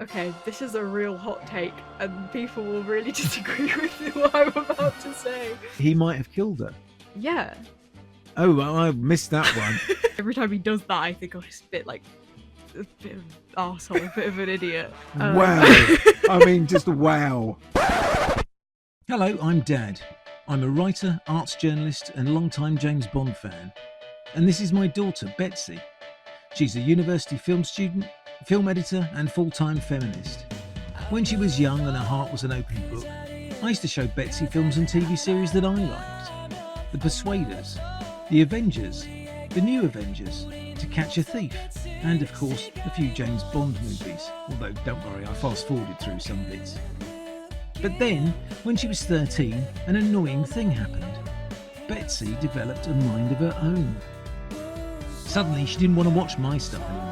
Okay, this is a real hot take, and people will really disagree with what I'm about to say. He might have killed her. Yeah. Oh, well, I missed that one. Every time he does that, I think, oh, he's a bit of an arsehole, a bit of an idiot. Wow. I mean, just wow. Hello, I'm Dad. I'm a writer, arts journalist, and long-time James Bond fan. And this is my daughter, Betsy. She's a university film student, film editor, and full-time feminist. When she was young and her heart was an open book, I used to show Betsy films and TV series that I liked. The Persuaders, The Avengers, The New Avengers, To Catch a Thief, and of course, a few James Bond movies, although don't worry, I fast-forwarded through some bits. But then, when she was 13, an annoying thing happened. Betsy developed a mind of her own. Suddenly, she didn't want to watch my stuff anymore.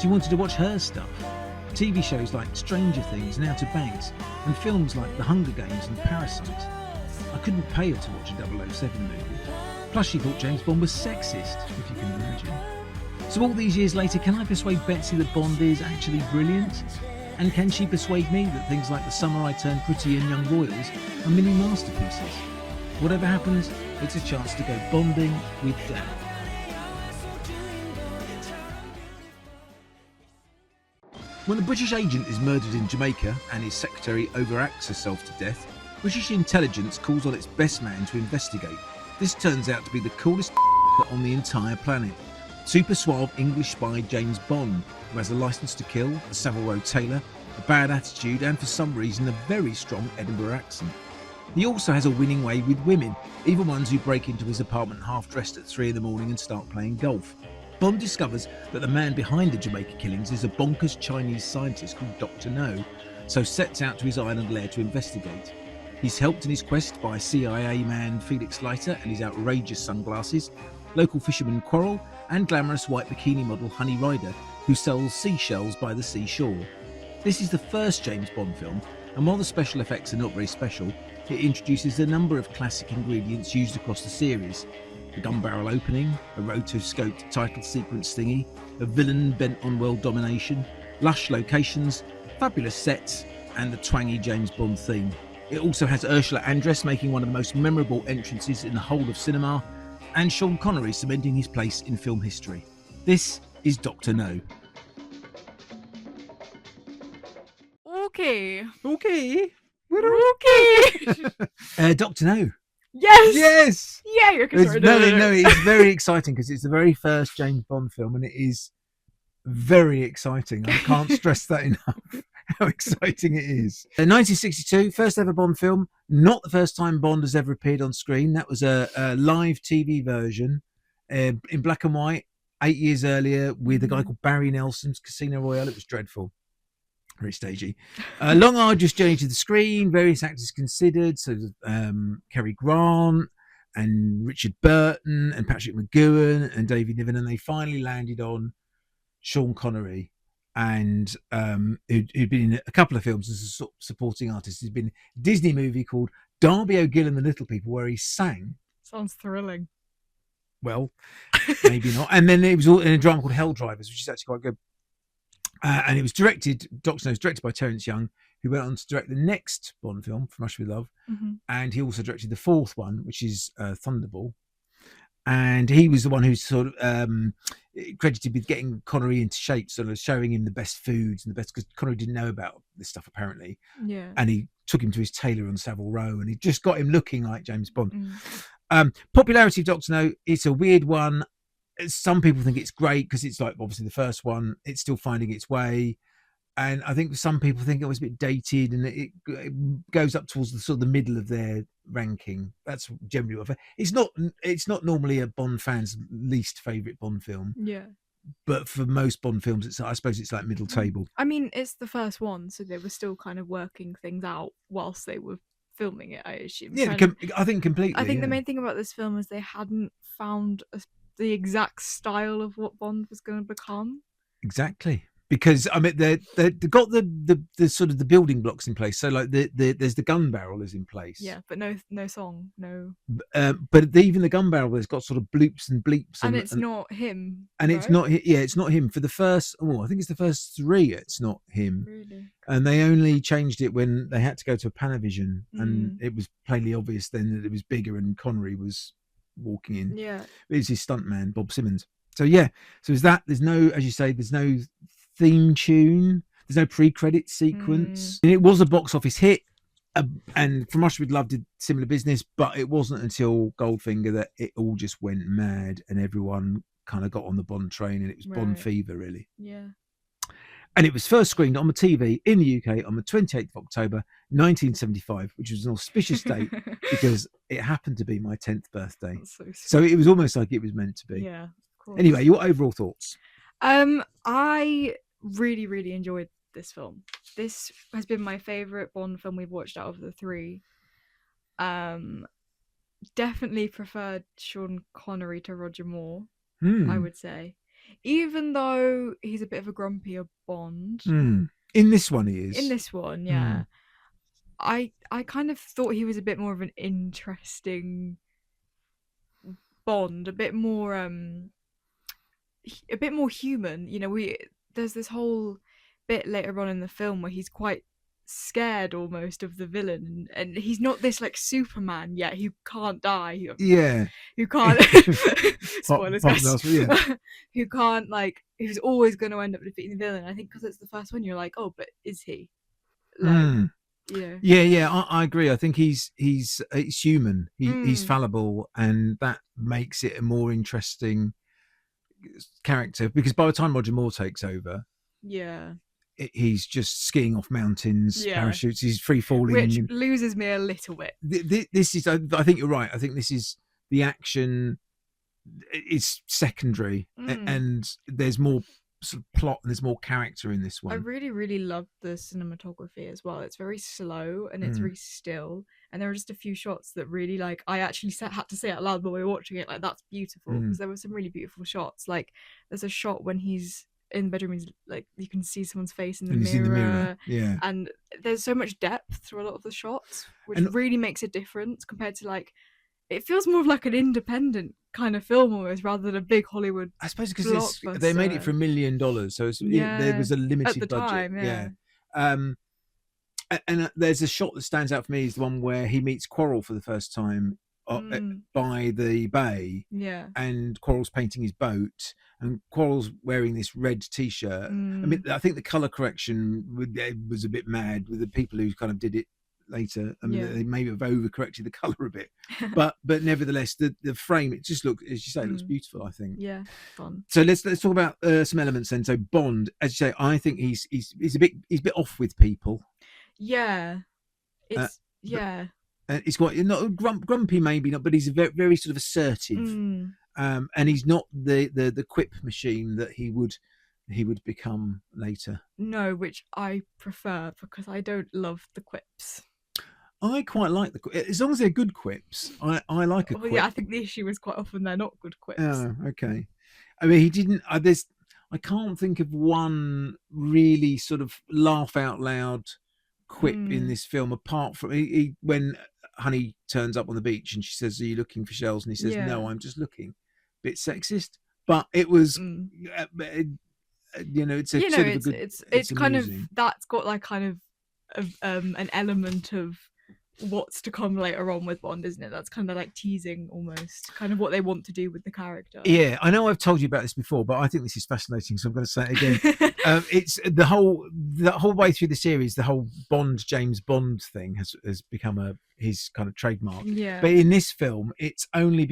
She wanted to watch her stuff. TV shows like Stranger Things and Outer Banks, and films like The Hunger Games and Parasite. I couldn't pay her to watch a 007 movie. Plus, she thought James Bond was sexist, if you can imagine. So all these years later, can I persuade Betsy that Bond is actually brilliant? And can she persuade me that things like The Summer I Turned Pretty and Young Royals are mini masterpieces? Whatever happens, it's a chance to go bonding with Dad. When a British agent is murdered in Jamaica and his secretary overacts herself to death, British intelligence calls on its best man to investigate. This turns out to be the coolest on the entire planet. Super suave English spy James Bond, who has a licence to kill, a Savile Row tailor, a bad attitude and for some reason a very strong Edinburgh accent. He also has a winning way with women, even ones who break into his apartment half-dressed at 3 a.m. and start playing golf. Bond discovers that the man behind the Jamaica killings is a bonkers Chinese scientist called Dr. No, so sets out to his island lair to investigate. He's helped in his quest by CIA man Felix Leiter and his outrageous sunglasses, local fisherman Quarrel, and glamorous white bikini model Honey Rider, who sells seashells by the seashore. This is the first James Bond film, and while the special effects are not very special, it introduces a number of classic ingredients used across the series. A gun barrel opening, a rotoscoped title sequence thingy, a villain bent on world domination, lush locations, fabulous sets, and the twangy James Bond theme. It also has Ursula Andress making one of the most memorable entrances in the whole of cinema, and Sean Connery cementing his place in film history. This is Dr. No. Okay. Okay. Okay. Dr. No. Yes. Yes. Yeah, you're No, sorry. it's very exciting because it's the very first James Bond film, and it is very exciting. I can't stress that enough. How exciting it is. 1962, first ever Bond film. Not the first time Bond has ever appeared on screen. That was a live TV version in black and white 8 years earlier with a guy called Barry Nelson's Casino Royale. It was dreadful. Very stagey. Long, arduous journey to the screen. Various actors considered. So Cary Grant and Richard Burton and Patrick McGoohan and David Niven. And they finally landed on Sean Connery, and who'd been in a couple of films as a supporting artist. He's been in a Disney movie called Darby O'Gill and the Little People, where he sang. Sounds thrilling. Well, maybe not. And then it was all in a drama called Hell Drivers, which is actually quite good. And it was directed, Dr. No was directed by Terence Young, who went on to direct the next Bond film, From Russia With Love. Mm-hmm. And he also directed the fourth one, which is Thunderball. And he was the one who sort of credited with getting Connery into shape, sort of showing him the best foods and the best, because Connery didn't know about this stuff apparently. Yeah. And he took him to his tailor on Savile Row, and he just got him looking like James Bond. Popularity of Dr. No, it's a weird one. Some people think it's great because it's like obviously the first one. It's still finding its way. And I think some people think it was a bit dated, and it goes up towards the sort of the middle of their ranking. That's generally what it's not normally a Bond fan's least favourite Bond film. Yeah. But for most Bond films, I suppose it's like middle table. I mean, it's the first one, so they were still kind of working things out whilst they were filming it, I assume. Yeah, I think completely. I think the main thing about this film is they hadn't found the exact style of what Bond was going to become. Exactly. because I mean they got the sort of the building blocks in place. So like there's the gun barrel is in place. Yeah, but no song, no. But even the gun barrel has got sort of bloops and bleeps And and it's not him, and it's right? not yeah, it's not him for the first. Oh, I think it's the first three. It's not him, Really? and they only changed it when they had to go to a Panavision, and Mm. it was plainly obvious then that it was bigger, and Connery was walking in. Yeah. It was his stuntman, Bob Simmons. So yeah, so is that there's no, as you say, there's no theme tune, there's no pre-credit Mm. sequence. And it was a box office hit, and From Russia with Love did similar business, but it wasn't until Goldfinger that it all just went mad and everyone kind of got on the Bond train, and it was Bond Right. fever really. Yeah. And it was first screened on the TV in the UK on the 28th of October 1975, which was an auspicious date because it happened to be my 10th birthday. That's so So sweet. it was almost like it was meant to be. Yeah, of course. Anyway, your overall thoughts? I really, really enjoyed this film. This has been my favorite Bond film we've watched out of the three. Definitely preferred Sean Connery to Roger Moore, I would say. Even though he's a bit of a grumpier Bond. In this one, he is. In this one, yeah. I kind of thought he was a bit more of an interesting Bond, a bit more human. You know, there's this whole bit later on in the film where he's quite scared almost of the villain, and he's not this like Superman yet who can't die, who can't spoilers guys, yeah. who can't like, who's always going to end up defeating the villain. I think because it's the first one, you're like, oh, but is he like yeah, I agree. I think he's human, he's fallible, and that makes it a more interesting character, because by the time Roger Moore takes over, he's just skiing off mountains, parachutes, he's free falling, which loses me a little bit. This is, I think you're right. I think this is the action is secondary, and there's more sort of plot and there's more character in this one. I really, really love the cinematography as well. It's very slow and it's very still, and there are just a few shots that really, like, I actually had to say out loud while we were watching it, like, that's beautiful, because there were some really beautiful shots. Like, there's a shot when he's in the bedroom, he's like, you can see someone's face in the mirror, yeah, and there's so much depth through a lot of the shots, which really makes a difference compared to, like, it feels more of like an independent kind of film almost, rather than a big Hollywood. I suppose because they made it for $1 million, so there was a limited budget. Time, and there's a shot that stands out for me, is the one where he meets Quarrel for the first time by the bay, and Quarrel's painting his boat, and Quarrel's wearing this red T-shirt. I mean, I think the color correction was a bit mad with the people who kind of did it later. I mean, they maybe have overcorrected the color a bit, but nevertheless, the frame, it just looks, as you say, it looks beautiful, I think. Yeah, fun. So let's talk about some elements then. So Bond, as you say, I think he's a bit off with people. Yeah, it's he's quite not grumpy, maybe not, but he's a very, very sort of assertive, and he's not the quip machine that he would become later. No, which I prefer, because I don't love the quips. I quite like as long as they're good quips. I like a quip. Yeah, I think the issue is quite often they're not good quips. Oh, okay. I mean, he didn't. I can't think of one really sort of laugh out loud quip in this film, apart from when Honey turns up on the beach and she says, "Are you looking for shells?" And he says, "No, I'm just looking." Bit sexist, but it was. It's a sort of a good. It's kind of, that's got like kind of an element of what's to come later on with Bond, isn't it? That's kind of like teasing almost, kind of what they want to do with the character. Yeah, I know I've told you about this before, but I think this is fascinating, so I'm going to say it again. It's the whole way through the series, the whole James Bond thing has become his kind of trademark. Yeah. But in this film, it only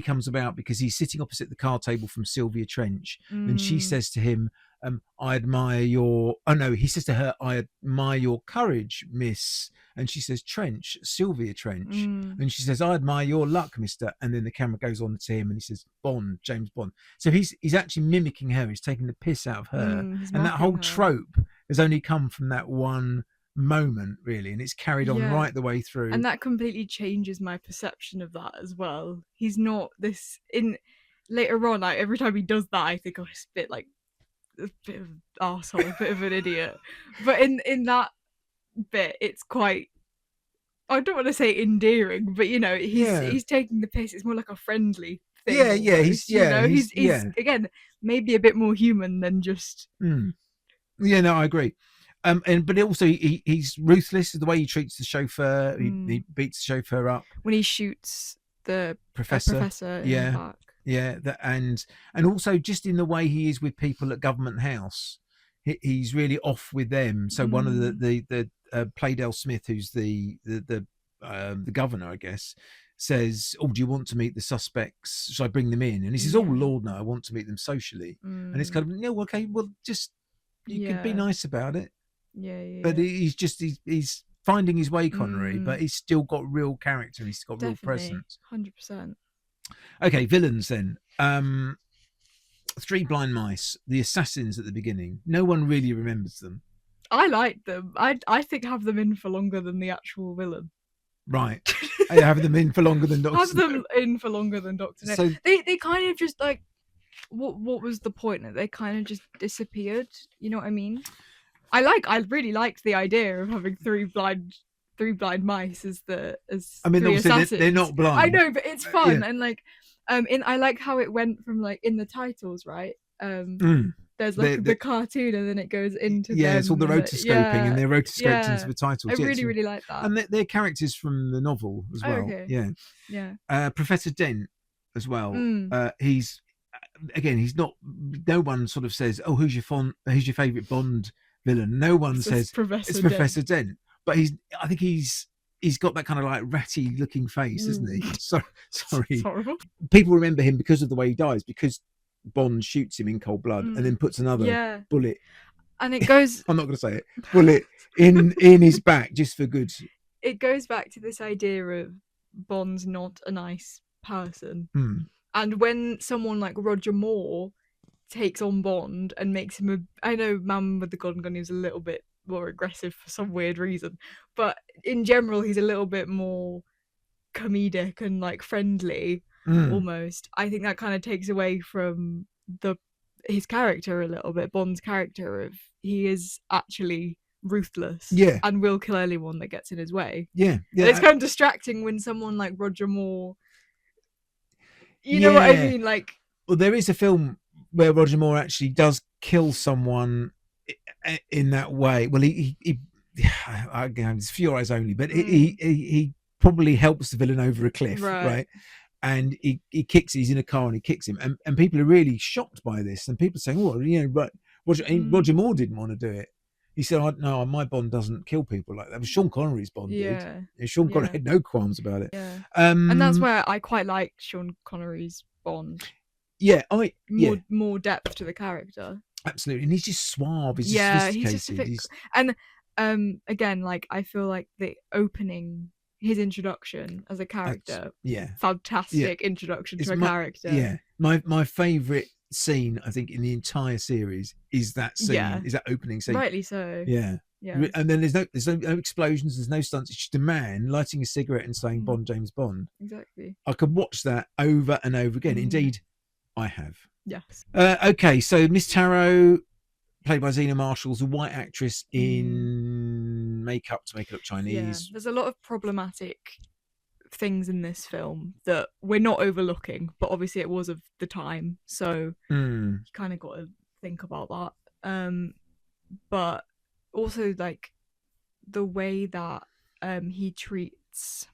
comes about because he's sitting opposite the card table from Sylvia Trench, and she says to him, "I admire your." Oh no, he says to her, "I admire your courage, Miss." And she says, Sylvia Trench. And she says, "I admire your luck, Mister." And then the camera goes on to him and he says, "Bond, James Bond." So he's actually mimicking her. He's taking the piss out of her. And that whole trope has only come from that one moment, really. And it's carried on right the way through. And that completely changes my perception of that as well. He's not this later on, every time he does that, I think, oh, it's a bit like a bit of an arsehole, a bit of an idiot. But in that bit, it's quite, I don't want to say endearing, but you know, he's taking the piss. It's more like a friendly thing. Yeah, almost, he's again maybe a bit more human than just. Yeah, no, I agree. But also he's ruthless. The way he treats the chauffeur, he beats the chauffeur up when he shoots the professor in the back. Yeah, and also just in the way he is with people at Government House, he's really off with them. So one of the Playdale Smith, who's the governor, I guess, says, "Oh, do you want to meet the suspects? Should I bring them in?" And he says, "Oh Lord, no, I want to meet them socially." And it's kind of, no, okay, well, just you could be nice about it. But he's finding his way, Connery, but he's still got real character. He's got real presence. 100%. Okay, villains then. Three blind mice, the assassins at the beginning. No one really remembers them. I like them. I think have them in for longer than the actual villain. Right. I have them in for longer than Dr. Have them in for longer than Dr. No. So they kind of just like, what was the point? That they kind of just disappeared. You know what I mean? I really liked the idea of having three blind mice as I mean, three obviously they're not blind. I know, but it's fun. And like I like how it went from like in the titles, right? There's like the cartoon and then it goes into it's all the rotoscoping and they're rotoscoped into the titles. I really like that. And they're characters from the novel as well. Okay. Yeah. Professor Dent as well. He's not, no one sort of says, "Oh, who's your favourite Bond villain?" No one says it's Professor Dent. But I think he's got that kind of like ratty looking face, isn't he? Sorry. People remember him because of the way he dies, because Bond shoots him in cold blood and then puts another bullet, and it goes I'm not going to say it, bullet in his back just for good. It goes back to this idea of Bond's not a nice person. And when someone like Roger Moore takes on Bond and makes him I know Man with the Golden Gun is a little bit more aggressive for some weird reason, but in general he's a little bit more comedic and like friendly almost. I think that kind of takes away from his character a little bit, Bond's character, of he is actually ruthless and will kill anyone that gets in his way. It's kind of distracting when someone like Roger Moore, you know what I mean, like, well, there is a film where Roger Moore actually does kill someone in that way. Well, he it's for your eyes only, but he probably helps the villain over a cliff, right? And he kicks. He's in a car and he kicks him, and people are really shocked by this. And people are saying, "Well, you know, but Roger Moore didn't want to do it." He said, "No, my Bond doesn't kill people like that." But Sean Connery's Bond did. And Sean Connery had no qualms about it. And that's where I quite like Sean Connery's Bond. More depth to the character. Absolutely, and he's just suave. He's sophisticated. And again, like I feel like the opening, his introduction as a character, fantastic introduction to a character. Yeah, my favourite scene, I think, in the entire series is that scene, is that opening scene. Rightly so. Yeah. And then there's no explosions, there's no stunts. It's just a man lighting a cigarette and saying Bond, James Bond. Exactly. I could watch that over and over again. Indeed, I have. Yes. Okay, so Miss Tarot, played by Zena Marshall, is a white actress in makeup to make it look Chinese. There's a lot of problematic things in this film that we're not overlooking, but obviously it was of the time, so you kind of got to think about that. But also like the way that he treats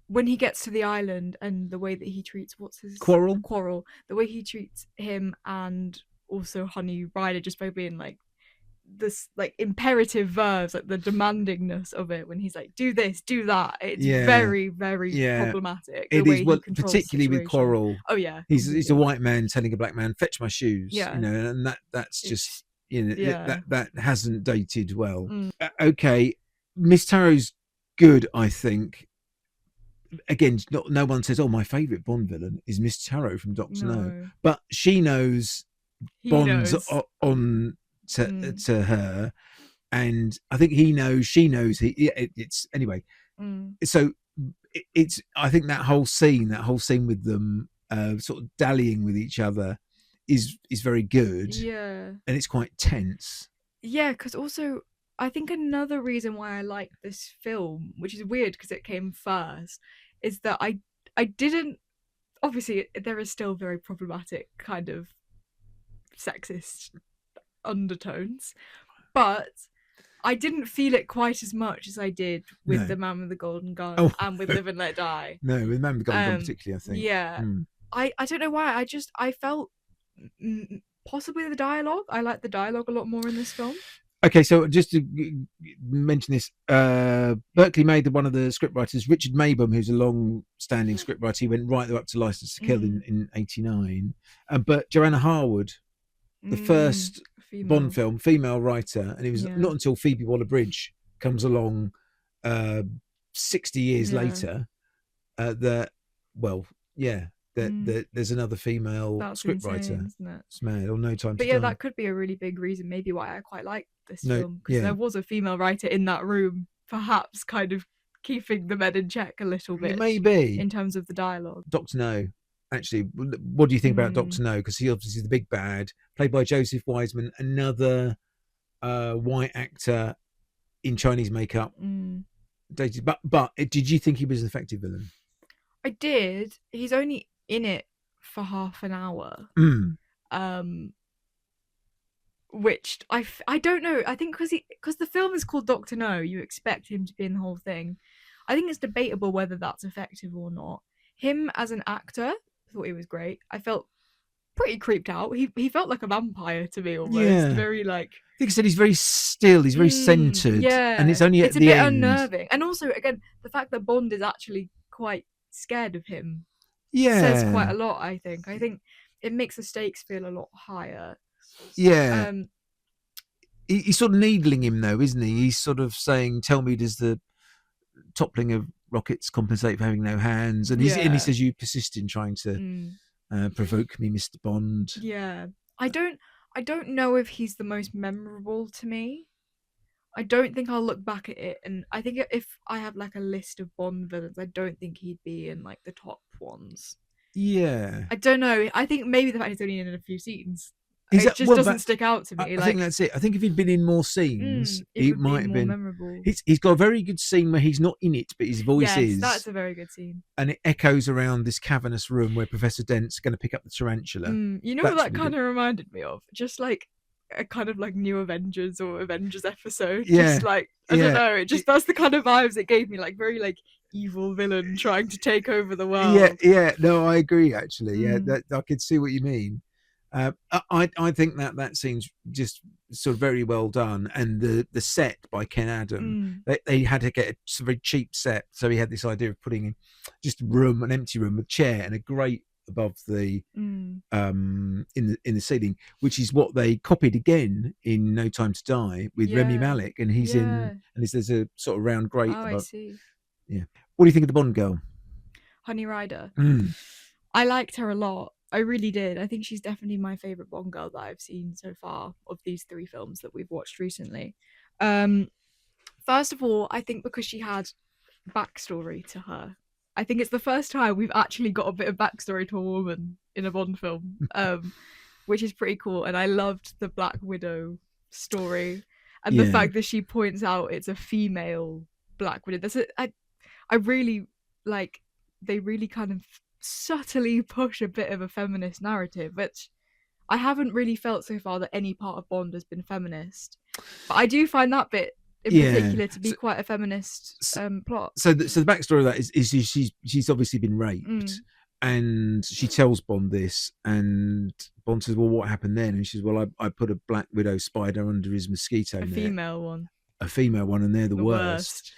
when he gets to the island, and the way that he treats Quarrel, the way he treats him and also Honey Rider, just by being like this like imperative verbs, like the demandingness of it when he's like, do this, do that. It's very, very problematic. It is, well, particularly with Quarrel. Oh yeah, he's a white man telling a black man, fetch my shoes. You know, and that's just, you know, that hasn't dated well. Okay, Miss Tarot's good, I think. Again, no one says, "Oh, my favourite Bond villain is Miss Tarot from Doctor No," but she knows Bond's on to her, and I think he knows, she knows. It's anyway. So it's. I think that whole scene with them sort of dallying with each other is very good, Yeah. and it's quite tense. Yeah, because also I think another reason why I like this film, which is weird because it came first, is that I didn't, obviously there is still very problematic kind of sexist undertones, but I didn't feel it quite as much as I did with No. The Man with the Golden Gun Oh, and with Live and Let Die. No, with Man with the Golden Gun particularly, I think. Yeah. I don't know why. I felt possibly the dialogue. I like the dialogue a lot more in this film. Okay, so just to mention this, Berkeley made one of the scriptwriters, Richard Mabum, who's a long-standing scriptwriter. He went right up to License to Kill in '89. But Joanna Harwood, the first Bond film, female writer, and it was not until Phoebe Waller-Bridge comes along 60 years later that there's another female scriptwriter. It's mad. Or No Time to Die. But that could be a really big reason maybe why I quite like this film, because there was a female writer in that room, perhaps kind of keeping the men in check a little bit. Maybe. In terms of the dialogue. Dr. No. Actually, what do you think about Dr. No? Because he obviously is the big bad, played by Joseph Wiseman, another white actor in Chinese makeup. But did you think he was an effective villain? I did. He's only in it for half an hour. Which I don't know. I think because the film is called Dr. No, you expect him to be in the whole thing. I think it's debatable whether that's effective or not. Him as an actor, I thought he was great. I felt pretty creeped out. He felt like a vampire to me almost. Yeah. Very like. I think I said he's very still. He's very centered. Yeah. And it's only at the end. It's a bit unnerving. And also, again, the fact that Bond is actually quite scared of him. Says quite a lot. I think it makes the stakes feel a lot higher. Yeah. He's sort of needling him though, isn't he? He's sort of saying, "Tell me, does the toppling of rockets compensate for having no hands?" And he says, "You persist in trying to provoke me, Mr. Bond." Yeah, I don't know if he's the most memorable to me. I don't think I'll look back at it, and I think if I have like a list of Bond villains, I don't think he'd be in like the top ones. Yeah, I don't know. I think maybe the fact he's only in a few scenes. It just doesn't stick out to me. I think that's it. I think if he'd been in more scenes, it might have been memorable. He's got a very good scene where he's not in it, but his voice is. That's a very good scene. And it echoes around this cavernous room where Professor Dent's going to pick up the tarantula. You know what that kind of reminded me of? Just like a kind of like New Avengers or Avengers episode. Yeah. Just like, I don't know. It just, that's the kind of vibes it gave me. Like very like evil villain trying to take over the world. Yeah. No, I agree actually. Yeah, I could see what you mean. I think that scene's just sort of very well done, and the set by Ken Adam, they had to get a very cheap set, so he had this idea of putting in just an empty room, a chair and a grate above the in the ceiling, which is what they copied again in No Time to Die with Remy Malek, and he's in, and there's a sort of round grate above. I see. Yeah. What do you think of the Bond girl? Honey Rider. I liked her a lot. I really did. I think she's definitely my favourite Bond girl that I've seen so far of these 3 films that we've watched recently. First of all, I think because she had backstory to her. I think it's the first time we've actually got a bit of backstory to a woman in a Bond film, which is pretty cool. And I loved the Black Widow story and the fact that she points out it's a female Black Widow. I really like. They really kind of subtly push a bit of a feminist narrative, which I haven't really felt so far that any part of Bond has been feminist, but I do find that bit in particular to be quite a feminist plot. So the backstory of that is she's obviously been raped, and she tells Bond this, and Bond says, "Well, what happened then?" And she says, "Well, I put a Black Widow spider under his mosquito net." A female one, and they're the worst.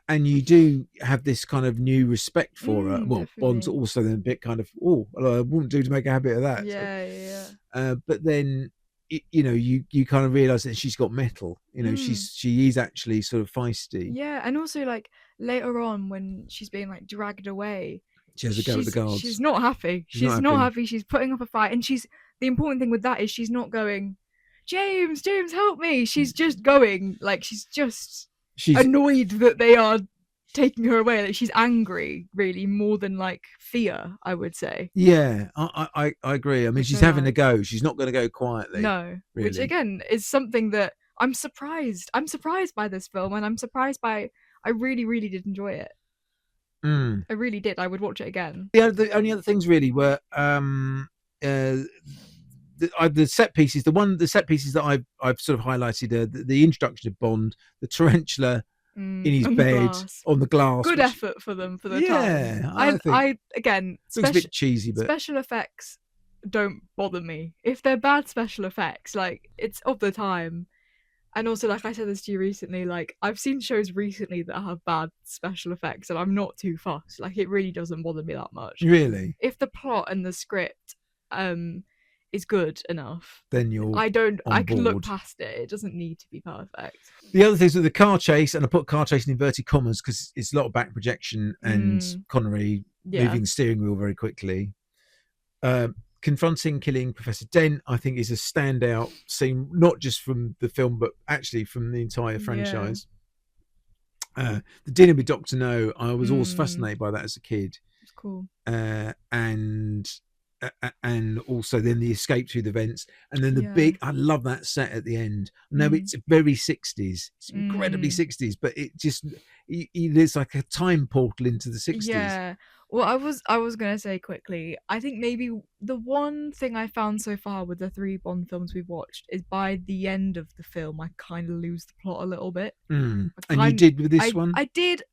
And you do have this kind of new respect for her. Well, definitely. Bond's also then a bit kind of, I wouldn't do to make a habit of that. Yeah. But then, you kind of realise that she's got mettle. She is actually sort of feisty. Yeah, and also like later on when she's being like dragged away, she has a go at the guards. She's not happy. She's not happy. She's putting up a fight, and the important thing with that is she's not going, James, help me. She's just going like she's annoyed that they are taking her away. Like she's angry, really, more than like fear, I would say. Yeah, I agree. I mean, Which she's I having a like. go. She's not going to go quietly, No, which really. again is something that I'm surprised. I'm surprised by this film, and I'm surprised by. I really, really did enjoy it. Mm. I really did. I would watch it again. The only other things really were the set pieces. The set pieces that I've sort of highlighted. The introduction of Bond, the tarantula in his On the bed glass. on the glass, Good which effort for them for the time. yeah, I think I again, looks a bit cheesy, but special effects don't bother me. If they're bad special effects, like it's of the time. And also, like I said this to you recently, like I've seen shows recently that have bad special effects, and I'm not too fussed. Like it really doesn't bother me that much. really, If the plot and the script um is good enough, then you're I on can look board. past it. It doesn't need to be perfect. The other things with the car chase, and I put car chase in inverted commas because it's a lot of back projection and Connery moving the steering wheel very quickly. Confronting killing Professor Dent, I think, is a standout scene, not just from the film, but actually from the entire franchise. The dinner with Dr. No, I was always fascinated by that as a kid. It's cool. And also then the escape through the vents, and then the big, I love that set at the end. No, it's very 60s. It's incredibly 60s, but it just it's like a time portal into the 60s. Yeah. Well, I was gonna say quickly, I think maybe the one thing I found so far with the 3 Bond films we've watched is by the end of the film I kind of lose the plot a little bit. And you did with this one? I did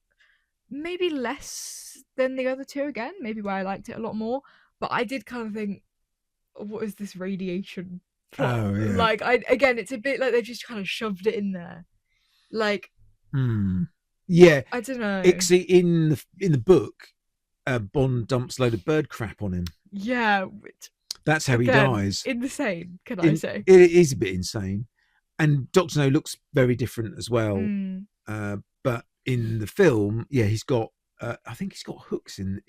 maybe less than the other 2 again, maybe where I liked it a lot more, but I did kind of think, what is this radiation plot? Oh, yeah. Like again, it's a bit like they've just kind of shoved it in there. Like yeah, I don't know. In the book, Bond dumps a load of bird crap on him. Yeah, that's how he dies. Insane, can I say? It is a bit insane, and Dr. No looks very different as well. But in the film, yeah, he's got I think he's got hooks in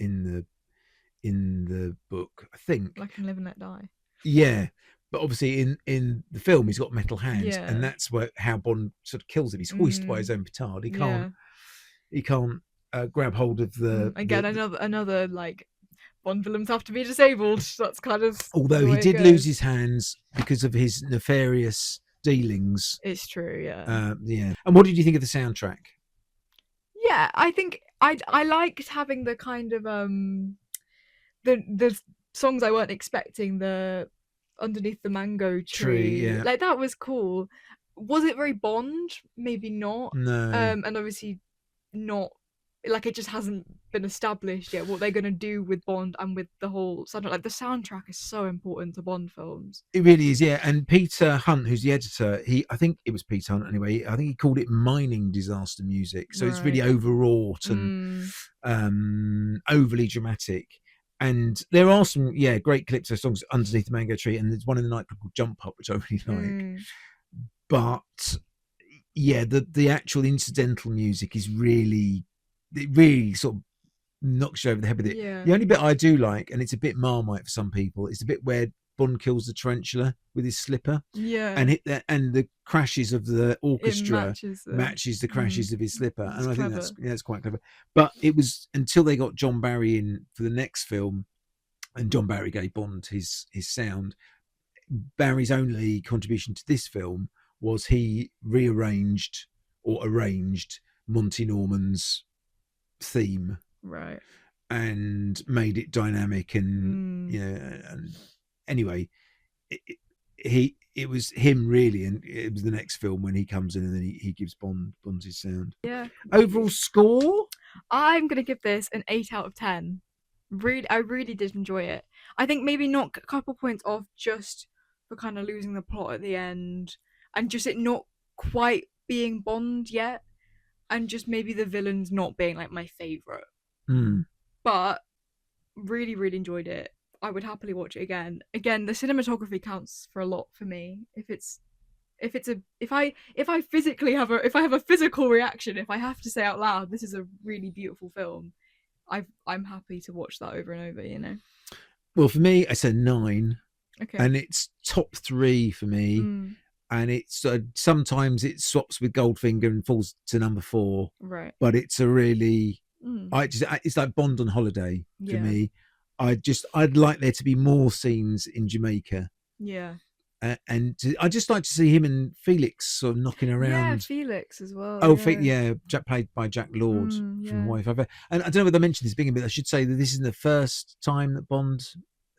the book. I think Like in Live and Let Die. Yeah, but obviously in the film he's got metal hands, and that's how Bond sort of kills him. He's hoisted by his own petard. He can't grab hold of the again another like Bond villains have to be disabled. That's kind of although he did lose his hands because of his nefarious dealings. It's true, yeah. Yeah. And what did you think of the soundtrack? Yeah, I think I liked having the kind of the songs I weren't expecting, the Underneath the Mango Tree. Yeah. Like that was cool. Was it very Bond? Maybe not. No. And obviously not, like it just hasn't been established yet what they're going to do with Bond and with the whole soundtrack. Like the soundtrack is so important to Bond films. It really is, yeah. And Peter Hunt, who's the editor, I think it was Peter Hunt anyway, I think he called it mining disaster music. So it's really overwrought and overly dramatic. And there are some, great clips of songs Underneath the Mango Tree, and there's one in the night called Jump Up, which I really like. But yeah, the actual incidental music is really sort of knocks you over the head with it. Yeah. The only bit I do like, and it's a bit Marmite for some people, is the bit where Bond kills the tarantula with his slipper. Yeah. And the crashes of the orchestra matches the crashes of his slipper. And I think that's quite clever. But it was until they got John Barry in for the next film, and John Barry gave Bond his sound. Barry's only contribution to this film was he rearranged or arranged Monty Norman's theme, right, and made it dynamic, and and anyway, it was him really, and it was the next film when he comes in and then he gives Bond his sound. Yeah. Overall score, I'm gonna give this an 8 out of 10. I really did enjoy it. I think maybe not a couple points off just for kind of losing the plot at the end, and just it not quite being Bond yet, and just maybe the villains not being like my favorite. But really, really enjoyed it. I would happily watch it again. Again, the cinematography counts for a lot for me. If I have a physical reaction, if I have to say out loud, this is a really beautiful film, I'm happy to watch that over and over, you know. Well, for me, it's a 9. Okay. And it's top 3 for me. and it's sometimes it swaps with Goldfinger and falls to number 4. Right. But it's a really, it's like Bond on holiday for me. I'd like there to be more scenes in Jamaica. Yeah. I just like to see him and Felix sort of knocking around. Yeah, Felix as well. Oh, played by Jack Lord from Wi-Fi. And I don't know whether I mentioned this at the beginning, but I should say that this is the first time that Bond.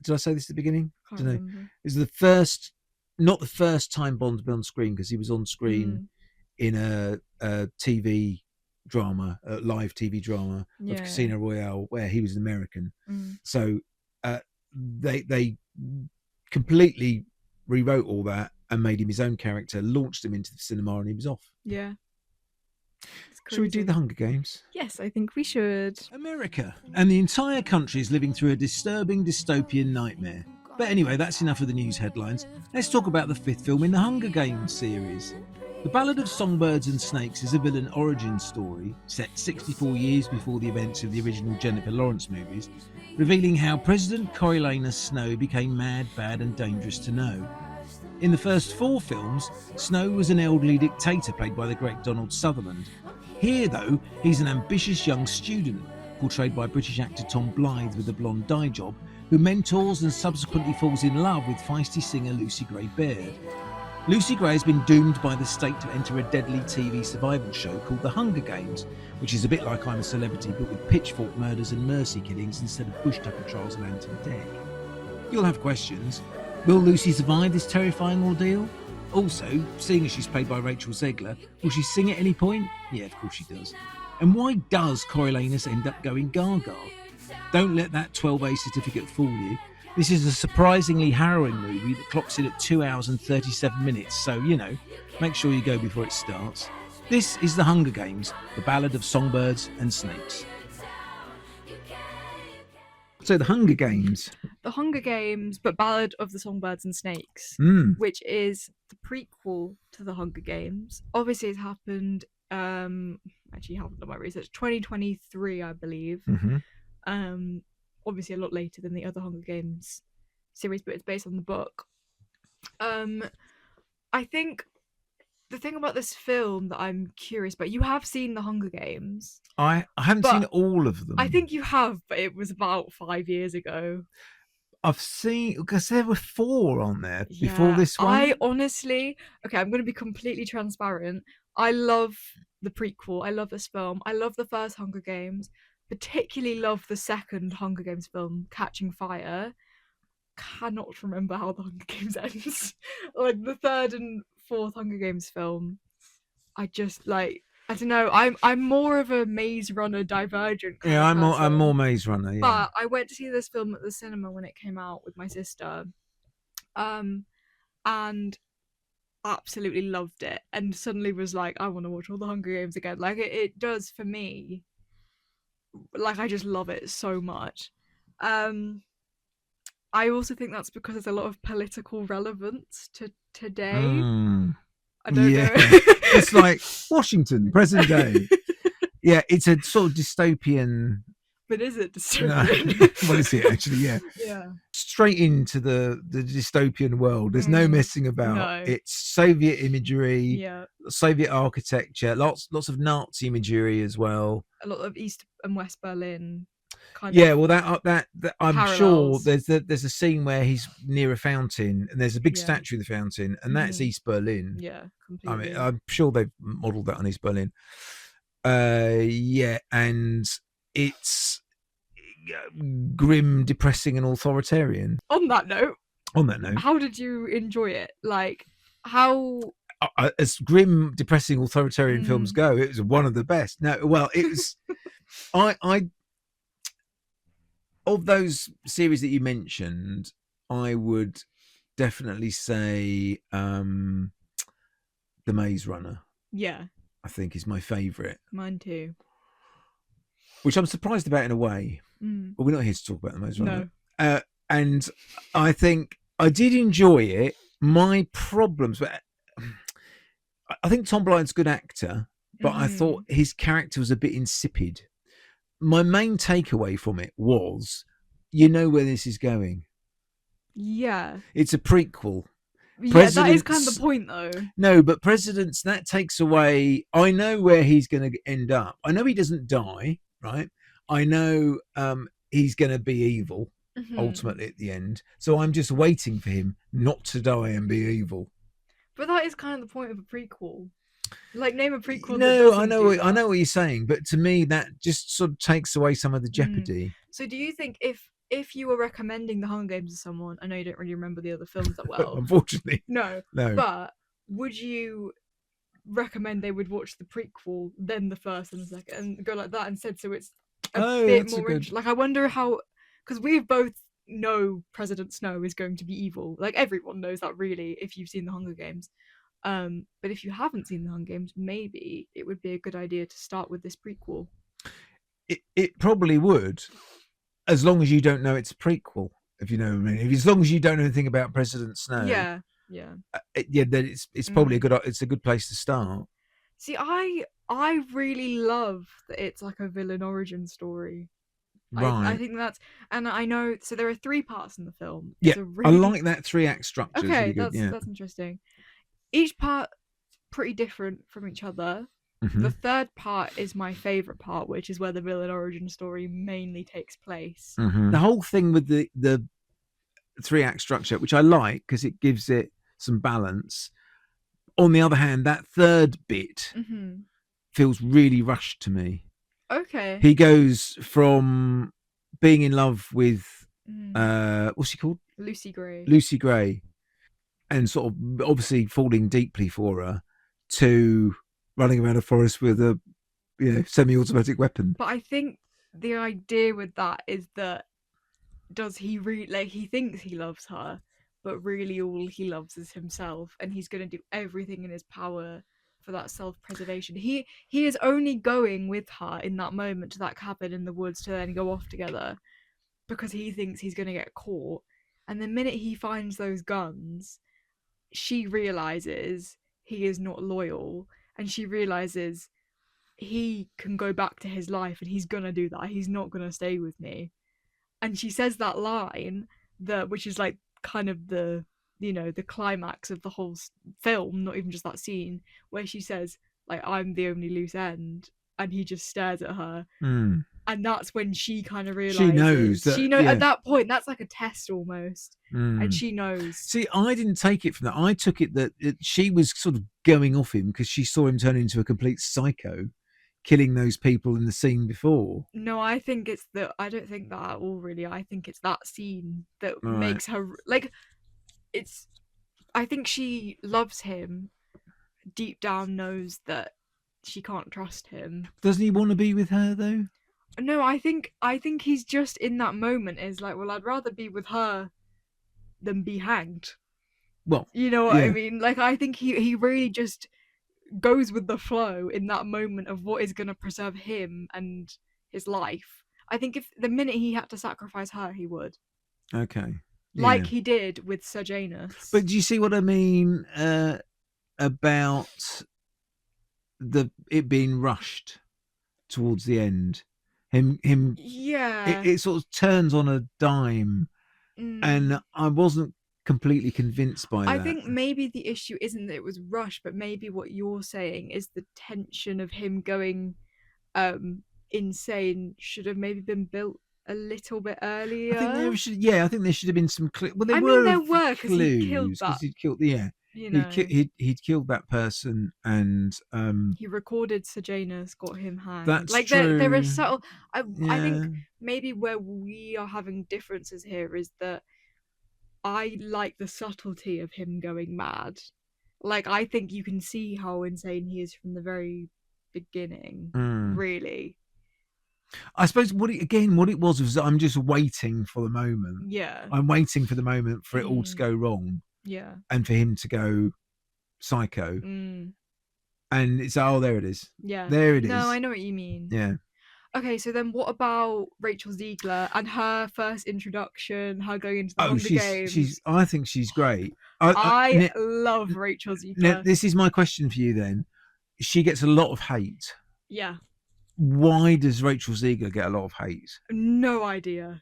Did I say this at the beginning? I don't know. This is the first, not the first time Bond's been on screen, because he was on screen in a TV drama, a live TV drama of Casino Royale, where he was an American. So they completely rewrote all that and made him his own character, launched him into the cinema, and he was off. Yeah. Should we do the Hunger Games? Yes, I think we should. America and the entire country is living through a disturbing dystopian nightmare. But anyway, that's enough of the news headlines. Let's talk about the 5th film in the Hunger Games series. The Ballad of Songbirds and Snakes is a villain origin story set 64 years before the events of the original Jennifer Lawrence movies, revealing how President Coriolanus Snow became mad, bad and dangerous to know. In the first 4 films, Snow was an elderly dictator played by the great Donald Sutherland. Here, though, he's an ambitious young student, portrayed by British actor Tom Blythe with a blonde dye job, who mentors and subsequently falls in love with feisty singer Lucy Gray-Baird. Lucy Gray has been doomed by the state to enter a deadly TV survival show called The Hunger Games, which is a bit like I'm a Celebrity, but with pitchfork murders and mercy killings instead of bush tucker trials and Anton Deck. You'll have questions. Will Lucy survive this terrifying ordeal? Also, seeing as she's played by Rachel Zegler, will she sing at any point? Yeah, of course she does. And why does Coriolanus end up going gaga? Don't let that 12A certificate fool you. This is a surprisingly harrowing movie that clocks in at 2 hours and 37 minutes, so, make sure you go before it starts. This is The Hunger Games, the Ballad of Songbirds and Snakes. So The Hunger Games. The Hunger Games, but Ballad of the Songbirds and Snakes, which is the prequel to The Hunger Games. Obviously, it's happened, actually haven't done my research, 2023, I believe. Obviously a lot later than the other Hunger Games series, but it's based on the book. I think the thing about this film that I'm curious about, you have seen The Hunger Games. I haven't seen all of them. I think you have, but it was about 5 years ago. I've seen, because there were 4 on there before this one. I honestly, I'm going to be completely transparent. I love the prequel. I love this film. I love the first Hunger Games. Particularly love the second Hunger Games film, Catching Fire. Cannot remember how the Hunger Games ends. Like the 3rd and 4th Hunger Games film, I just I don't know. I'm more of a Maze Runner Divergent. I'm more Maze Runner. Yeah. But I went to see this film at the cinema when it came out with my sister, and absolutely loved it. And suddenly was like, I want to watch all the Hunger Games again. Like it does for me. Like I just love it so much. I also think that's because there's a lot of political relevance to today. I don't know. It's like Washington, present day. Yeah, it's a sort of dystopian. But is it dystopian? What is it actually? Yeah. Yeah. Straight into the dystopian world. There's no messing about. No. It's Soviet imagery, Soviet architecture, lots of Nazi imagery as well. A lot of East and West Berlin. Well, that I'm parallels. Sure there's a scene where he's near a fountain and there's a big statue of the fountain, and that's East Berlin. Yeah, completely. I mean, I'm sure they've modelled that on East Berlin. And it's grim, depressing, and authoritarian. On that note, how did you enjoy it? Like, how? As grim, depressing, authoritarian films go, it was one of the best. No, well, it was. I of those series that you mentioned, I would definitely say The Maze Runner. Yeah, I think is my favourite. Mine too. Which I'm surprised about in a way. But we're not here to talk about The Maze Runner. No. And I think I did enjoy it. My problems were, I think Tom Blythe's a good actor, but I thought his character was a bit insipid. My main takeaway from it was, you know where this is going. Yeah. It's a prequel. Yeah, that is kind of the point, though. No, but presidents, that takes away. I know where he's going to end up. I know he doesn't die, right? I know he's going to be evil ultimately at the end. So I'm just waiting for him not to die and be evil. But that is kind of the point of a prequel. Like, name a prequel that No, doesn't do that. I know what you're saying, but to me that just sort of takes away some of the jeopardy. So do you think if you were recommending The Hunger Games to someone, I know you don't really remember the other films that well. Unfortunately. No. No. But would you recommend they would watch the prequel, then the first and the second, and go like that instead, so it's a bit more good... Like, I wonder how, because we both know President Snow is going to be evil. Like, everyone knows that, really, if you've seen The Hunger Games. But if you haven't seen The Hunger Games, maybe it would be a good idea to start with this prequel. It probably would, as long as you don't know it's a prequel. If you know what I mean. As long as you don't know anything about President Snow. Yeah. Then it's probably a good place to start. See, I really love that it's like a villain origin story. Right. I think that's, and I know, so there are 3 parts in the film. Yeah, I like that 3-act structure. Okay, really that's interesting. Each part pretty different from each other. The third part is my favorite part, which is where the villain origin story mainly takes place. The whole thing with the 3-act structure, which I like because it gives it some balance. On the other hand, that third bit feels really rushed to me. Okay. He goes from being in love with what's she called? Lucy Gray. Lucy Gray, and sort of obviously falling deeply for her, to running around a forest with a semi-automatic weapon. But I think the idea with that is that does he really, like, he thinks he loves her, but really all he loves is himself, and he's going to do everything in his power for that self-preservation. He is only going with her in that moment to that cabin in the woods to then go off together because he thinks he's going to get caught. And the minute he finds those guns, she realizes he is not loyal, and she realizes he can go back to his life, and he's gonna do that. He's not gonna stay with me. And she says that line, which is like kind of the climax of the whole film, not even just that scene, where she says, like, I'm the only loose end, and he just stares at her. And that's when she kind of realizes. She knows that, at that point, that's like a test almost. And she knows. See, I didn't take it from that. I took it that she was sort of going off him because she saw him turn into a complete psycho, killing those people in the scene before. No, I think it's that. I don't think that at all, really. I think it's that scene that makes her, like, it's. I think she loves him, deep down knows that she can't trust him. Doesn't he want to be with her though? No, I think he's just in that moment is like, well, I'd rather be with her than be hanged. Well, you know what I mean? Like, I think he really just goes with the flow in that moment of what is going to preserve him and his life. I think if the minute he had to sacrifice her, he would. Okay. Like he did with Sir Janus. But do you see what I mean about it being rushed towards the end? Him it sort of turns on a dime, and I wasn't completely convinced by that. I think maybe the issue isn't that it was rushed, but maybe what you're saying is the tension of him going insane should have maybe been built a little bit earlier. I think there should have been some clues. Well, there were because he killed that. He'd killed, he'd killed that person, and he recorded Sir Janus, got him hanged. That's like true. There is subtle. I think maybe where we are having differences here is that I like the subtlety of him going mad. Like, I think you can see how insane he is from the very beginning. Really. I suppose what it was I'm just waiting for the moment. Yeah. I'm waiting for the moment for it all to go wrong. Yeah. And for him to go psycho. And it's there it is. Yeah. There it is. No, I know what you mean. Yeah. Okay, so then what about Rachel Ziegler and her first introduction, her going into the Hunger Games? I think she's great. I love Rachel Ziegler. Now, this is my question for you then. She gets a lot of hate. Yeah. Why does Rachel Ziegler get a lot of hate? No idea.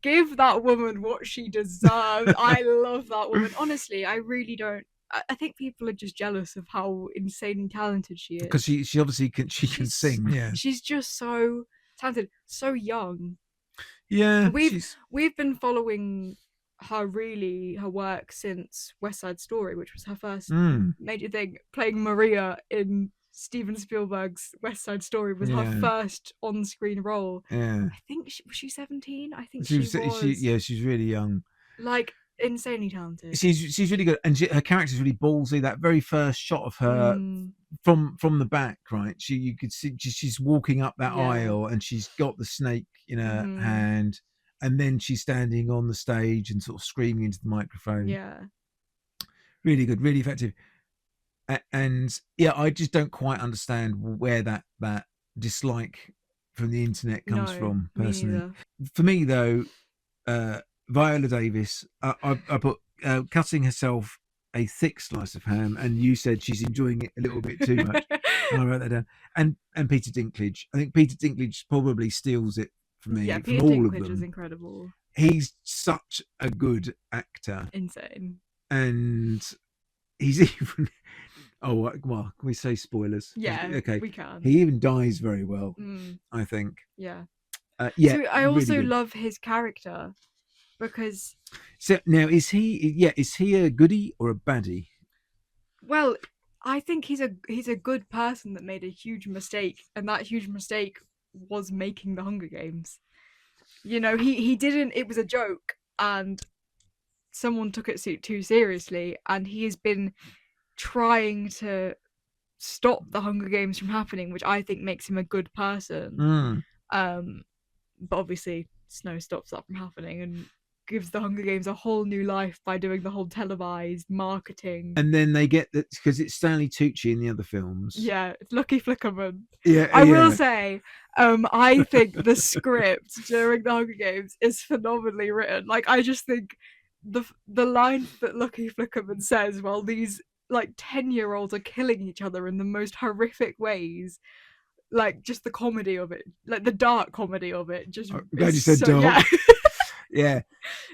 give that woman what she deserves. I love that woman. Honestly, I really don't. I think people are just jealous of how insanely talented she is. Because she obviously can sing. Yeah. She's just so talented, so young. Yeah. We've been following her work since West Side Story, which was her first major thing. Playing Maria in Steven Spielberg's West Side Story was her first on-screen role. Yeah. I think was she 17? I think she was. Yeah, she's really young. Like insanely talented. She's really good, and her character's really ballsy. That very first shot of her from the back, right? You could see she's walking up that aisle, and she's got the snake in her hand, and then she's standing on the stage and sort of screaming into the microphone. Yeah, really good, really effective. And yeah, I just don't quite understand where that dislike from the internet comes from. Personally, for me though, Viola Davis, I put cutting herself a thick slice of ham, and you said she's enjoying it a little bit too much. And I wrote that down. And Peter Dinklage. I think Peter Dinklage probably steals it for me. Yeah, from Peter all Dinklage of them. is incredible. He's such a good actor. Insane. And he's even... Oh, well, can we say spoilers? Yeah, okay. We can. He even dies very well, I think. Yeah. Yeah. So I also love his character because... So now, is he a goodie or a baddie? Well, I think he's a good person that made a huge mistake, and that huge mistake was making the Hunger Games. You know, he didn't... It was a joke, and someone took it too seriously, and he has been trying to stop the Hunger Games from happening, which I think makes him a good person. But obviously Snow stops that from happening and gives the Hunger Games a whole new life by doing the whole televised marketing. And then they get that because it's Stanley Tucci in the other films. Yeah, it's Lucky Flickerman. Yeah, I will say, I think the script during the Hunger Games is phenomenally written. Like, I just think the line that Lucky Flickerman says while these like 10-year-olds are killing each other in the most horrific ways, like just the comedy of it, like the dark comedy of it, just I'm glad you said dark. Yeah,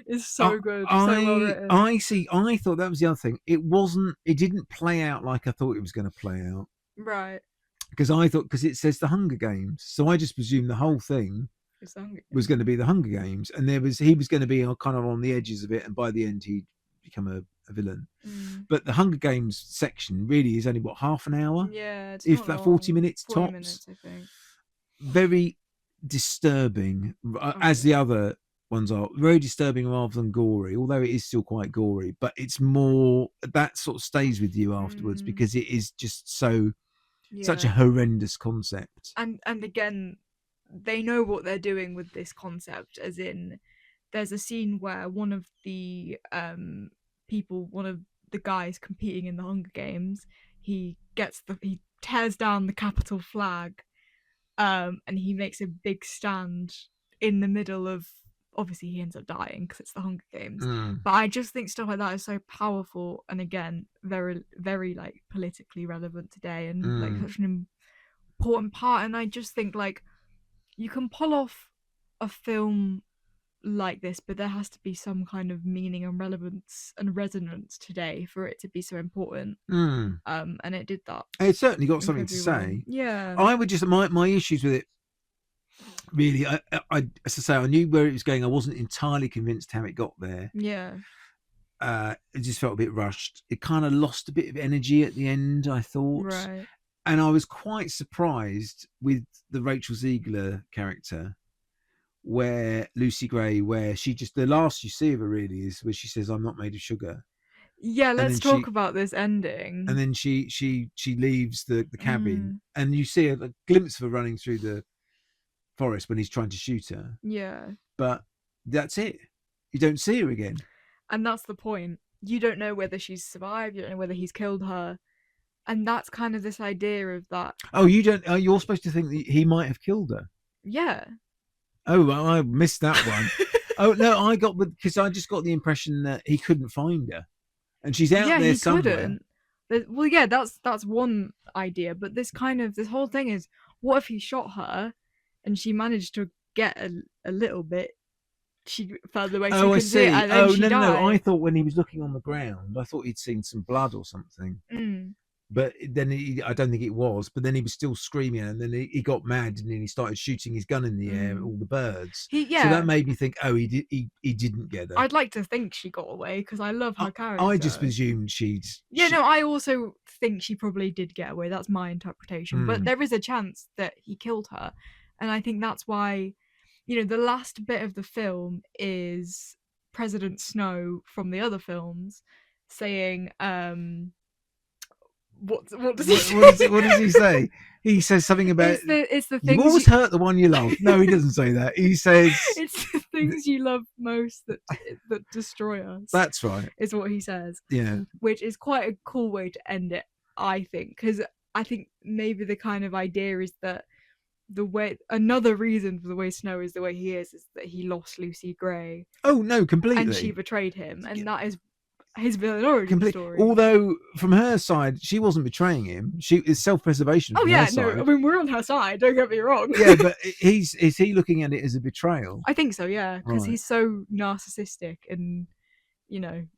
it's so good. So well written. I thought that was the other thing. It didn't play out like I thought it was going to play out, right? Because it says the Hunger Games, so I just presumed the whole thing was going to be the Hunger Games, and he was going to be kind of on the edges of it, and by the end he'd become a villain. But the Hunger Games section really is only half an hour. Yeah, it's if that 40 minutes 40 tops. minutes, I think. Very disturbing, as the other ones are. Very disturbing rather than gory, although it is still quite gory. But it's more that sort of stays with you afterwards because it is just such a horrendous concept. And again, they know what they're doing with this concept, as in there's a scene where one of the guys competing in the Hunger Games, he tears down the Capitol flag, and he makes a big stand in the middle of... Obviously he ends up dying because it's the Hunger Games, but I just think stuff like that is so powerful, and again very, very like politically relevant today, and like such an important part. And I just think like you can pull off a film like this, but there has to be some kind of meaning and relevance and resonance today for it to be so important. And it did that. It certainly got something to say. Yeah, I would just my issues with it really, I as I say, I knew where it was going. I wasn't entirely convinced how it got there. Yeah. It just felt a bit rushed. It kind of lost a bit of energy at the end, I thought. Right. And I was quite surprised with the Rachel Ziegler character, where Lucy Gray, where she just, the last you see of her really is where she says, "I'm not made of sugar." Yeah, let's talk about this ending. And then she leaves the cabin, and you see a glimpse of her running through the forest when he's trying to shoot her. Yeah. But that's it. You don't see her again. And that's the point. You don't know whether she's survived, you don't know whether he's killed her. And that's kind of this idea of that. Oh, you don't... you're supposed to think that he might have killed her? Yeah. Oh, well, I missed that one. Oh, no, because I just got the impression that he couldn't find her. And she's out there somewhere. Couldn't. Well, yeah, that's one idea. But this whole thing is, what if he shot her and she managed to get a little bit she further away so Oh, he I couldn't see it, see. and then Oh, she no. I died. thought when he was looking on the ground, I thought he'd seen some blood or something. But then I don't think it was. But then he was still screaming, and then he got mad, and then he started shooting his gun in the air at all the birds. So that made me think, oh, he didn't get her. I'd like to think she got away because I love her character. I just presumed she'd. No, I also think she probably did get away. That's my interpretation. But there is a chance that he killed her, and I think that's why, the last bit of the film is President Snow from the other films saying, what does he say? What does he say? He says something about it's the you things always hurt the one you love. No, he doesn't say that. He says it's the things you love most that destroy us. That's right. Is what he says. Yeah. Which is quite a cool way to end it, I think, because I think maybe the kind of idea is that another reason for the way Snow is the way he is that he lost Lucy Gray. Oh no, completely. And she betrayed him, and that is his villain origin story. Although from her side, she wasn't betraying him. It's self-preservation. Oh yeah, no, I mean we're on her side. Don't get me wrong. Yeah, but is he looking at it as a betrayal? I think so. Yeah, because he's so narcissistic and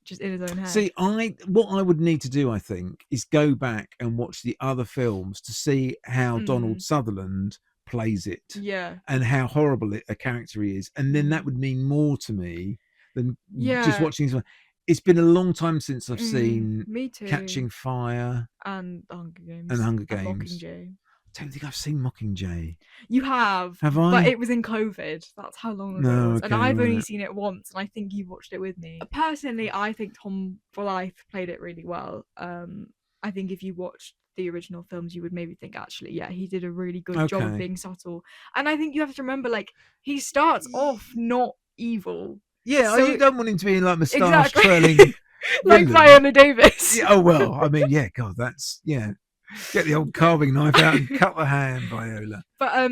just in his own head. See, what I would need to do, I think, is go back and watch the other films to see how Donald Sutherland plays it. Yeah, and how horrible a character he is, and then that would mean more to me than just watching his. It's been a long time since I've seen me too. Catching Fire and The Hunger Games. And Mockingjay. I don't think I've seen Mockingjay. You have. Have I? But it was in COVID. That's how long ago it was. And I've only seen it once, and I think you watched it with me. Personally, I think Tom Blythe played it really well. I think if you watched the original films, you would maybe think, actually, yeah, he did a really good job of being subtle. And I think you have to remember, he starts off not evil. Yeah, so, you don't want him to be like moustache twirling. Like Viola Davis. Yeah, oh, well, I mean, yeah, God, that's, yeah. Get the old carving knife out and cut the hand, Viola. But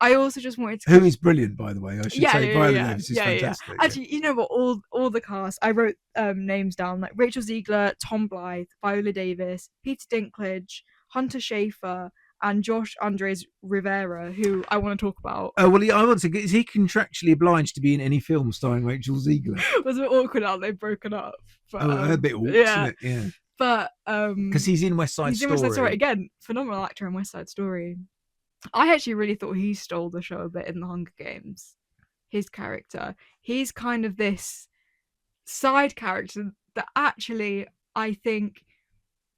I also just wanted to... Who is brilliant, by the way. I should say Viola Davis is fantastic. Yeah. Actually, you know what? All the cast, I wrote names down, like Rachel Ziegler, Tom Blythe, Viola Davis, Peter Dinklage, Hunter Schafer, and Josh Andres Rivera, who I want to talk about. Oh, well, I want to. Is he contractually obliged to be in any film starring Rachel Ziegler? It was a bit awkward how they've broken up. But, a bit awkward, isn't it? Yeah. But because he's in West Side Story. He's in West Side Story again. Phenomenal actor in West Side Story. I actually really thought he stole the show a bit in The Hunger Games. His character, he's kind of this side character that actually I think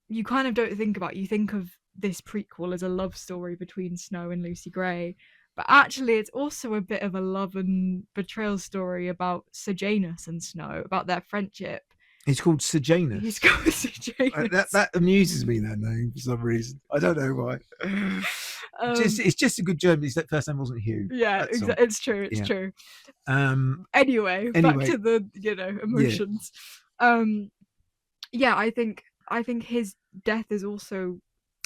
you kind of don't think about. You think of this prequel as a love story between Snow and Lucy Gray, but actually it's also a bit of a love and betrayal story about Sejanus and Snow, about their friendship. He's called Sejanus. He's called Sejanus. That amuses me, that name, for some reason. I don't know why. It's just a good German. His first name wasn't Hugh. Yeah, it's true. It's true. Anyway, back to the emotions. Yeah. I think his death is also.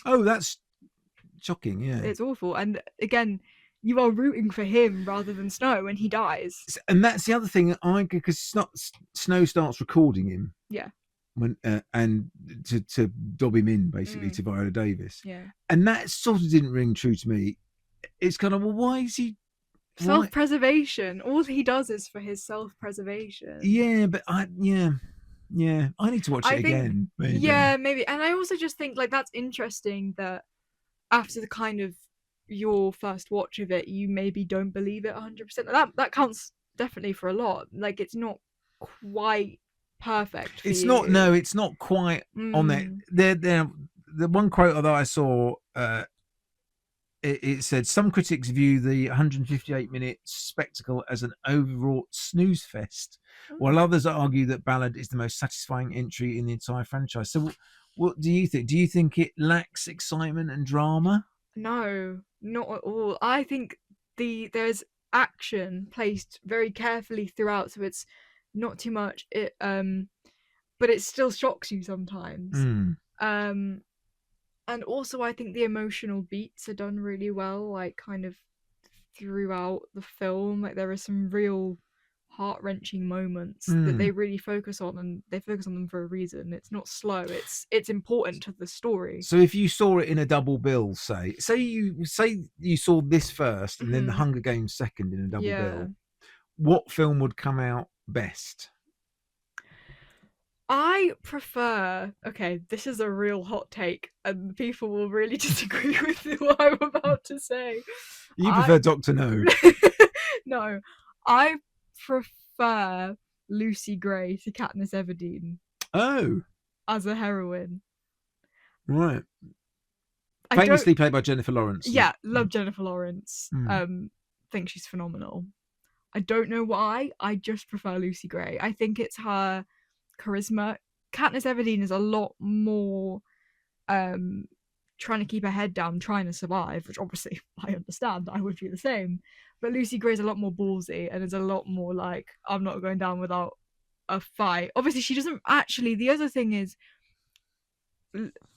Oh, that's shocking. Yeah, it's awful. And again, you are rooting for him rather than Snow when he dies. And that's the other thing. Because Snow starts recording him. Yeah. When and to dob him in basically to Viola Davis. Yeah. And that sort of didn't ring true to me. It's kind of, well, why is he? Self-preservation. All he does is for his self-preservation. Yeah, but I need to watch it again. Maybe. Yeah, maybe. And I also just think that's interesting that after the kind of your first watch of it, you maybe don't believe it 100%. That counts definitely for a lot. It's not quite perfect. It's not quite on there. The one quote that I saw, it said some critics view the 158-minute spectacle as an overwrought snooze fest, while others argue that Ballad is the most satisfying entry in the entire franchise. So what do you think? Do you think it lacks excitement and drama? No, not at all. I think there's action placed very carefully throughout, so it's not too much. But it still shocks you sometimes. And also I think the emotional beats are done really well, kind of throughout the film. There are some real heart-wrenching moments that they really focus on, and they focus on them for a reason. It's not slow, it's important to the story. So if you saw it in a double bill, say you saw this first and then the Hunger Games second in a double bill, what film would come out best? I prefer. Okay, this is a real hot take, and people will really disagree with what I'm about to say. You I prefer Doctor No? no, I prefer Lucy Gray to Katniss Everdeen Oh, as a heroine. right. I don't. Famously played by Jennifer Lawrence. Yeah, love Jennifer Lawrence. Mm. Think she's phenomenal. I don't know why. I just prefer Lucy Gray. I think it's her charisma. Katniss Everdeen is a lot more trying to keep her head down, trying to survive, which obviously I understand. I would be the same. But Lucy Gray's a lot more ballsy and is a lot more like, I'm not going down without a fight. Obviously, she doesn't actually. The other thing is,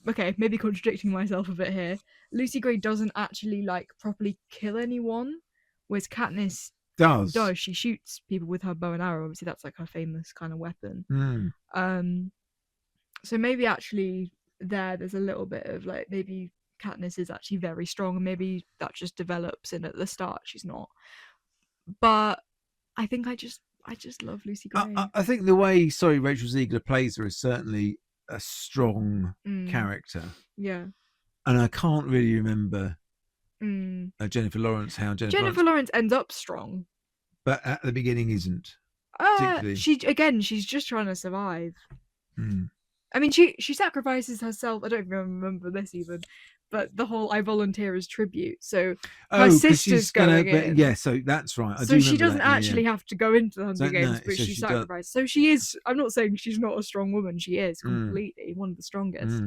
okay, maybe contradicting myself a bit here. Lucy Gray doesn't actually like properly kill anyone, whereas Katniss does. She shoots people with her bow and arrow. Obviously, that's like her famous kind of weapon. So maybe actually there's a little bit of like, maybe Katniss is actually very strong, and maybe that just develops, and at the start she's not. But I think I just love Lucy Gray. I think the way Rachel Ziegler plays her is certainly a strong character. Yeah. And I can't really remember Jennifer Lawrence, how Jennifer Lawrence ends up strong, but at the beginning isn't. She's just trying to survive. I mean, she sacrifices herself. I don't even remember this even, but the whole "I volunteer" as tribute. So her sister's going in. Yeah, so that's right. So she doesn't actually have to go into the Hunger Games, but she sacrificed. So she is. I'm not saying she's not a strong woman. She is completely one of the strongest.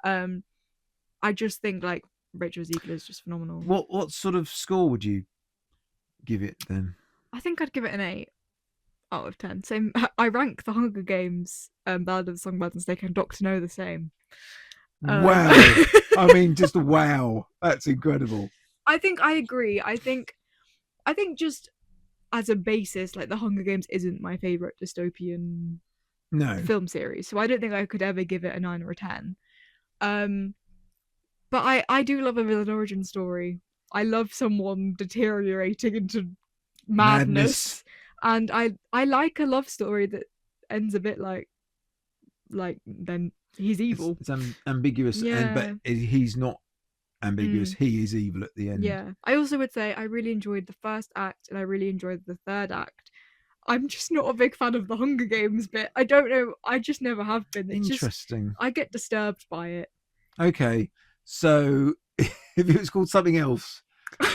I just think like Rachel Ziegler is just phenomenal. What sort of score would you give it then? I think I'd give it an 8 out of 10. Same. I rank the Hunger Games, Ballad of the Songbirds and Snake and Doctor No the same. Wow. I mean, just wow. That's incredible. I think I agree. I think just as a basis, like the Hunger Games isn't my favorite dystopian film series, so I don't think I could ever give it a 9 or a 10. But I do love a villain origin story. I love someone deteriorating into madness. And I like a love story that ends a bit like then he's evil. It's ambiguous, but he's not ambiguous. He is evil at the end. Yeah. I also would say I really enjoyed the first act and I really enjoyed the third act. I'm just not a big fan of the Hunger Games bit. I don't know. I just never have been. It's interesting. I get disturbed by it. Okay. So if it was called something else,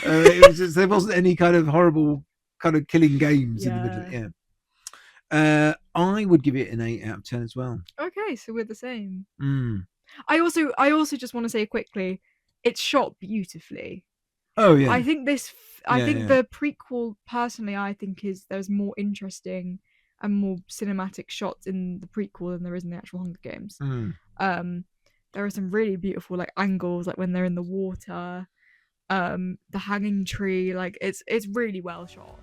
there wasn't any kind of horrible kind of killing games in the middle of it. Yeah. I would give it an 8 out of 10 as well. Okay, so we're the same. I also just want to say quickly, it's shot beautifully. Oh yeah. I think the prequel, personally, I think there's more interesting and more cinematic shots in the prequel than there is in the actual Hunger Games. There are some really beautiful like angles, like when they're in the water, the hanging tree, like it's really well shot.